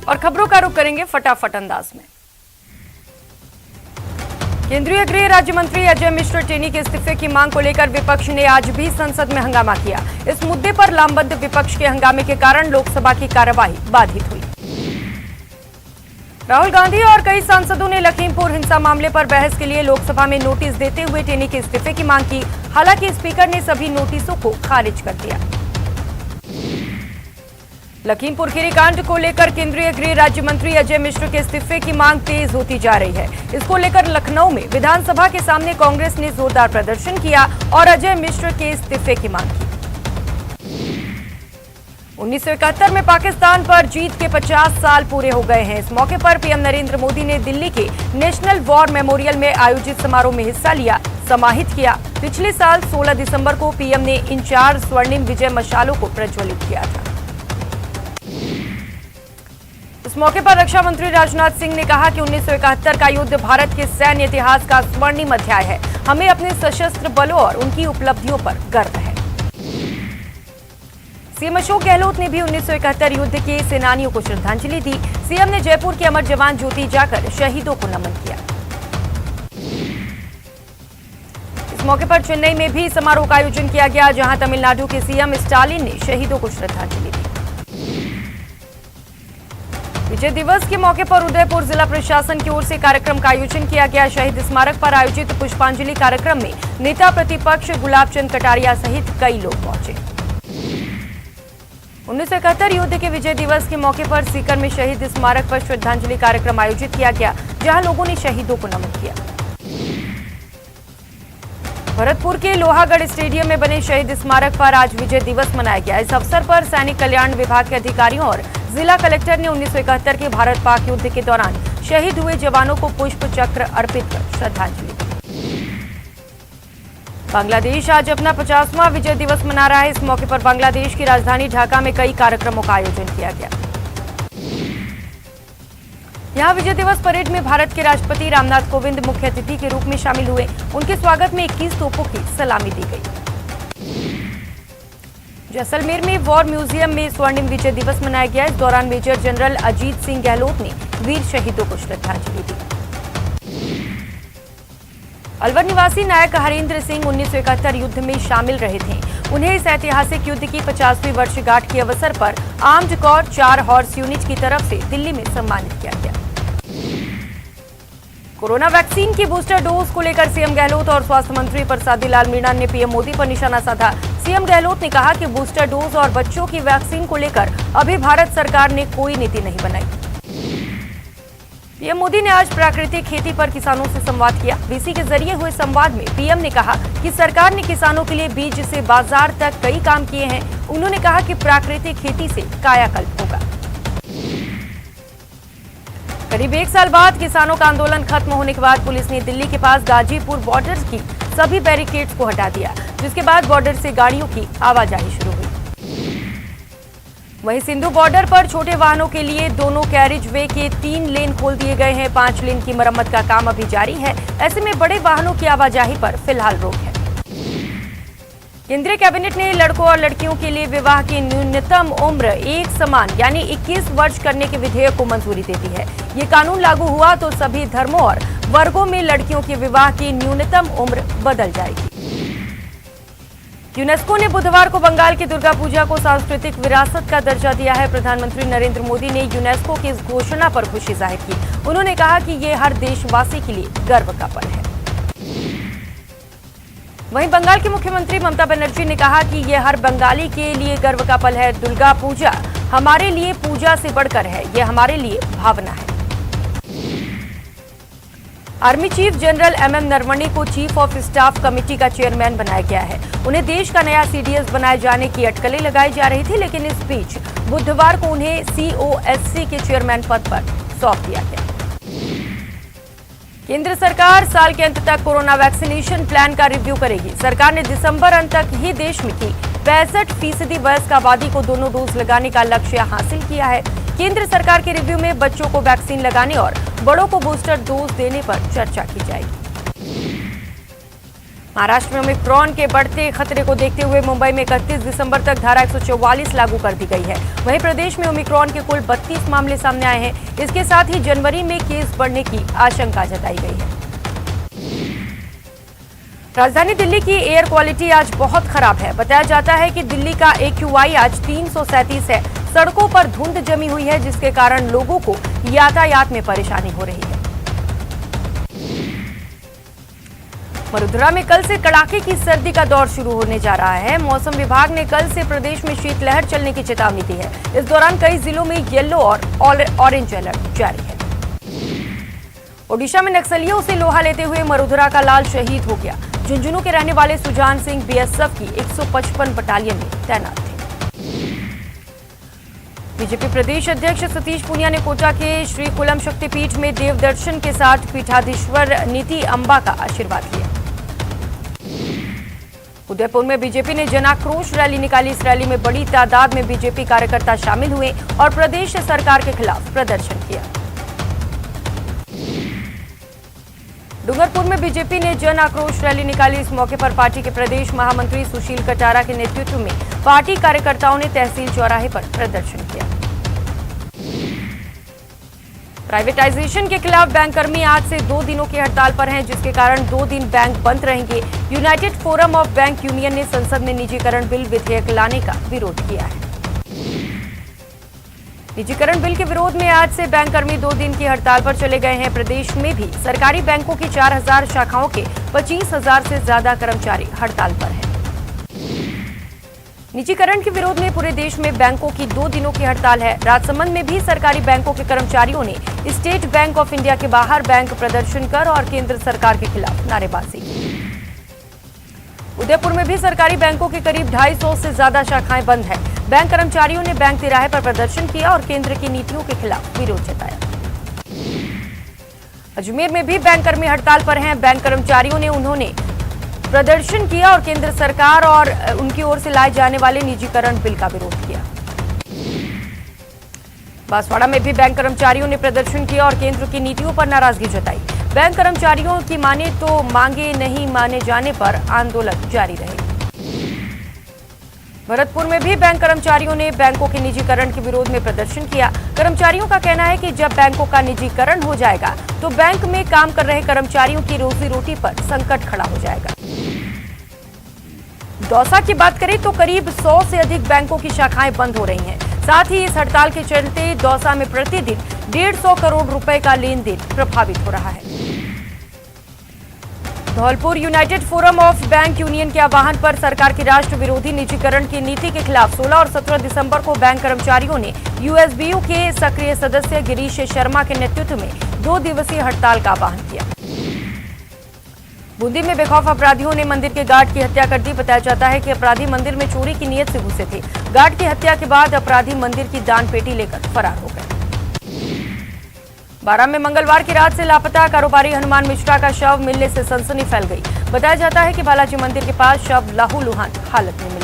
और खबरों का रुख करेंगे फटाफट अंदाज में। केंद्रीय गृह राज्य मंत्री अजय मिश्र टेनी के इस्तीफे की मांग को लेकर विपक्ष ने आज भी संसद में हंगामा किया। इस मुद्दे पर लामबंद विपक्ष के हंगामे के कारण लोकसभा की कार्यवाही बाधित हुई। राहुल गांधी और कई सांसदों ने लखीमपुर हिंसा मामले पर बहस के लिए लोकसभा में नोटिस देते हुए टेनी के इस्तीफे की मांग की। हालांकि स्पीकर ने सभी नोटिसों को खारिज कर दिया। लखीमपुर खीरी कांड को लेकर केंद्रीय गृह राज्य मंत्री अजय मिश्र के इस्तीफे की मांग तेज होती जा रही है। इसको लेकर लखनऊ में विधानसभा के सामने कांग्रेस ने जोरदार प्रदर्शन किया और अजय मिश्र के इस्तीफे की मांग की। 1971 में पाकिस्तान पर जीत के 50 साल पूरे हो गए हैं। इस मौके पर पीएम नरेंद्र मोदी ने दिल्ली के नेशनल वॉर मेमोरियल में आयोजित समारोह में हिस्सा लिया, समाहित किया। पिछले साल 16 दिसंबर को पीएम ने इन 4 स्वर्णिम विजय मशालों को प्रज्वलित किया था। इस मौके पर रक्षा मंत्री राजनाथ सिंह ने कहा कि 1971 का युद्ध भारत के सैन्य इतिहास का स्वर्णिम अध्याय है। हमें अपने सशस्त्र बलों और उनकी उपलब्धियों पर गर्व है। सीएम अशोक गहलोत ने भी 1971 युद्ध के सेनानियों को श्रद्धांजलि दी। सीएम ने जयपुर के अमर जवान ज्योति जाकर शहीदों को नमन किया। इस मौके पर चेन्नई में भी समारोह का आयोजन किया गया, जहां तमिलनाडु के सीएम स्टालिन ने शहीदों को श्रद्धांजलि दी। विजय दिवस के मौके पर उदयपुर जिला प्रशासन की ओर से कार्यक्रम का आयोजन किया गया। शहीद स्मारक पर आयोजित पुष्पांजलि कार्यक्रम में नेता प्रतिपक्ष गुलाब चंद कटारिया सहित कई लोग पहुंचे। 1971 युद्ध के विजय दिवस के मौके पर सीकर में शहीद स्मारक पर श्रद्धांजलि कार्यक्रम आयोजित किया गया, जहां लोगों ने शहीदों को नमन किया। भरतपुर के लोहागढ़ स्टेडियम में बने शहीद स्मारक पर आज विजय दिवस मनाया गया। इस अवसर पर सैनिक कल्याण विभाग के अधिकारियों और जिला कलेक्टर ने 1971 के भारत पाक युद्ध के दौरान शहीद हुए जवानों को पुष्प चक्र अर्पित कर श्रद्धांजलि दी। बांग्लादेश आज अपना 50वां विजय दिवस मना रहा है। इस मौके पर बांग्लादेश की राजधानी ढाका में कई कार्यक्रमों का आयोजन किया गया। यहां विजय दिवस परेड में भारत के राष्ट्रपति रामनाथ कोविंद मुख्य अतिथि के रूप में शामिल हुए। उनके स्वागत में 21 तोपों की सलामी दी गई। जैसलमेर में वॉर म्यूजियम में स्वर्णिम विजय दिवस मनाया गया। इस दौरान मेजर जनरल अजीत सिंह गहलोत ने वीर शहीदों को श्रद्धांजलि दी। अलवर निवासी नायक हरेंद्र सिंह 1971 युद्ध में शामिल रहे थे। उन्हें इस ऐतिहासिक युद्ध की 50वीं वर्षगांठ के अवसर पर आर्म्ड कोर 4 हॉर्स यूनिट की तरफ से दिल्ली में सम्मानित किया गया। कोरोना वैक्सीन की बूस्टर डोज को लेकर सीएम गहलोत और स्वास्थ्य मंत्री प्रसादी लाल मीणा ने पीएम मोदी पर निशाना साधा। सीएम गहलोत ने कहा कि बूस्टर डोज और बच्चों की वैक्सीन को लेकर अभी भारत सरकार ने कोई नीति नहीं बनाई। पीएम मोदी ने आज प्राकृतिक खेती पर किसानों से संवाद किया। वीसी के जरिए हुए संवाद में पीएम ने कहा कि सरकार ने किसानों के लिए बीज से बाजार तक कई काम किए हैं। उन्होंने कहा कि प्राकृतिक खेती से कायाकल्प होगा। करीब 1 साल बाद किसानों का आंदोलन खत्म होने के बाद पुलिस ने दिल्ली के पास गाजीपुर बॉर्डर की सभी बैरिकेड्स को हटा दिया, जिसके बाद बॉर्डर से गाड़ियों की आवाजाही शुरू हुई। वहीं सिंधु बॉर्डर पर छोटे वाहनों के लिए दोनों कैरिज वे के 3 लेन खोल दिए गए हैं। 5 लेन की मरम्मत का काम अभी जारी है। ऐसे में बड़े वाहनों की आवाजाही पर फिलहाल रोक है। केंद्रीय कैबिनेट ने लड़कों और लड़कियों के लिए विवाह की न्यूनतम उम्र एक समान यानी 21 वर्ष करने के विधेयक को मंजूरी दे दी है। ये कानून लागू हुआ तो सभी धर्मों और वर्गों में लड़कियों के विवाह की न्यूनतम उम्र बदल जाएगी। यूनेस्को ने बुधवार को बंगाल की दुर्गा पूजा को सांस्कृतिक विरासत का दर्जा दिया है। प्रधानमंत्री नरेंद्र मोदी ने यूनेस्को की इस घोषणा पर खुशी जाहिर की। उन्होंने कहा कि ये हर देशवासी के लिए गर्व का पल है। वहीं बंगाल की मुख्यमंत्री ममता बनर्जी ने कहा कि ये हर बंगाली के लिए गर्व का पल है। दुर्गा पूजा हमारे लिए पूजा से बढ़कर है, ये हमारे लिए भावना है। Army chief general MM Naravane को चीफ ऑफ स्टाफ कमेटी का चेयरमैन बनाया गया है। उन्हें देश का नया सीडीएस बनाए जाने की अटकलें लगाई जा रही थी, लेकिन इस बीच बुधवार को उन्हें सीओएससी के चेयरमैन पद पर सौंप दिया गया। केंद्र सरकार साल के अंत तक कोरोना वैक्सीनेशन प्लान का रिव्यू करेगी। सरकार ने दिसंबर अंत तक ही देश में की 65% वयस्क आबादी को दोनों डोज लगाने का लक्ष्य हासिल किया है। केंद्र सरकार के रिव्यू में बच्चों को वैक्सीन लगाने और बड़ों को बूस्टर डोज देने पर चर्चा की जाएगी। महाराष्ट्र में ओमिक्रॉन के बढ़ते खतरे को देखते हुए मुंबई में 31 दिसंबर तक धारा 144 लागू कर दी गई है। वहीं प्रदेश में ओमिक्रॉन के कुल 32 मामले सामने आए हैं। इसके साथ ही जनवरी में केस बढ़ने की आशंका जताई गई है। राजधानी दिल्ली की एयर क्वालिटी आज बहुत खराब है। बताया जाता है कि दिल्ली का AQI आज 337 है। सड़कों पर धुंध जमी हुई है, जिसके कारण लोगों को यातायात में परेशानी हो रही है। वडोदरा में कल से कड़ाके की सर्दी का दौर शुरू होने जा रहा है। मौसम विभाग ने कल से प्रदेश में शीतलहर चलने की चेतावनी दी है। इस दौरान कई जिलों में येलो और ऑरेंज अलर्ट जारी है। ओडिशा में नक्सलियों से लोहा लेते हुए वडोदरा का लाल शहीद हो गया। झुंझुनू के रहने वाले सुजान सिंह BSF की 155 बटालियन में तैनात थे। बीजेपी प्रदेश अध्यक्ष सतीश पूनिया ने कोटा के श्रीकुलम शक्तिपीठ में देव दर्शन के साथ पीठाधीश्वर नीति अंबा का आशीर्वाद लिया। उदयपुर में बीजेपी ने जन आक्रोश रैली निकाली। इस रैली में बड़ी तादाद में बीजेपी कार्यकर्ता शामिल हुए और प्रदेश सरकार के खिलाफ प्रदर्शन किया। डूंगरपुर में बीजेपी ने जन आक्रोश रैली निकाली। इस मौके पर पार्टी के प्रदेश महामंत्री सुशील कटारा के नेतृत्व में पार्टी कार्यकर्ताओं ने तहसील चौराहे पर प्रदर्शन किया। प्राइवेटाइजेशन के खिलाफ बैंककर्मी आज से 2 दिनों की हड़ताल पर हैं, जिसके कारण 2 दिन बैंक बंद रहेंगे। United forum of bank union ने संसद में निजीकरण बिल विधेयक लाने का विरोध किया है। निजीकरण बिल के विरोध में आज से बैंककर्मी 2 दिन की हड़ताल पर चले गए हैं। प्रदेश में भी सरकारी बैंकों की 4000 शाखाओं के 25,000 से ज्यादा कर्मचारी हड़ताल पर हैं। निजीकरण के विरोध में पूरे देश में बैंकों की 2 दिनों की हड़ताल है। राजसमंद में भी सरकारी बैंकों के कर्मचारियों ने स्टेट बैंक ऑफ इंडिया के बाहर बैंक प्रदर्शन कर और केंद्र सरकार के खिलाफ नारेबाजी की। उदयपुर में भी सरकारी बैंकों के करीब 250 से ज्यादा शाखाएं बंद है। बैंक कर्मचारियों ने बैंक तिराहे पर प्रदर्शन किया और केंद्र की नीतियों के खिलाफ विरोध जताया। अजमेर में भी बैंक कर्मी हड़ताल पर हैं। बैंक कर्मचारियों ने उन्होंने प्रदर्शन किया और केंद्र सरकार और उनकी ओर से लाए जाने वाले निजीकरण बिल का विरोध किया। बांसवाड़ा में भी बैंक कर्मचारियों ने प्रदर्शन किया और केंद्र की नीतियों पर नाराजगी जताई। बैंक कर्मचारियों की माने तो मांगे, नहीं माने जाने पर आंदोलन जारी रहे। भरतपुर में भी बैंक कर्मचारियों ने बैंकों के निजीकरण के विरोध में प्रदर्शन किया। कर्मचारियों का कहना है कि जब बैंकों का निजीकरण हो जाएगा तो बैंक में काम कर रहे कर्मचारियों की रोजी रोटी पर संकट खड़ा हो जाएगा। दौसा की बात करें तो करीब 100 से अधिक बैंकों की शाखाएं बंद हो रही हैं। साथ ही इस हड़ताल के चलते दौसा में प्रतिदिन 150 करोड़ रुपए का लेन देन प्रभावित हो रहा है। Dholpur United forum of bank union के आह्वान पर सरकार की राष्ट्र विरोधी निजीकरण की नीति के खिलाफ 16 और 17 दिसंबर को बैंक कर्मचारियों ने यूएसबीयू के सक्रिय सदस्य गिरीश शर्मा के नेतृत्व में 2 दिवसीय हड़ताल का आह्वान किया। बूंदी में बेखौफ अपराधियों ने मंदिर के गार्ड की हत्या कर दी। बताया जाता है कि अपराधी मंदिर में चोरी की नीयत से घुसे थे। गार्ड की हत्या के बाद अपराधी मंदिर की दान पेटी लेकर फरार हो गए। बारां में मंगलवार की रात से लापता कारोबारी हनुमान मिश्रा का शव मिलने से सनसनी फैल गई। बताया जाता है कि बालाजी मंदिर के पास शव लहूलुहान हालत में मिला।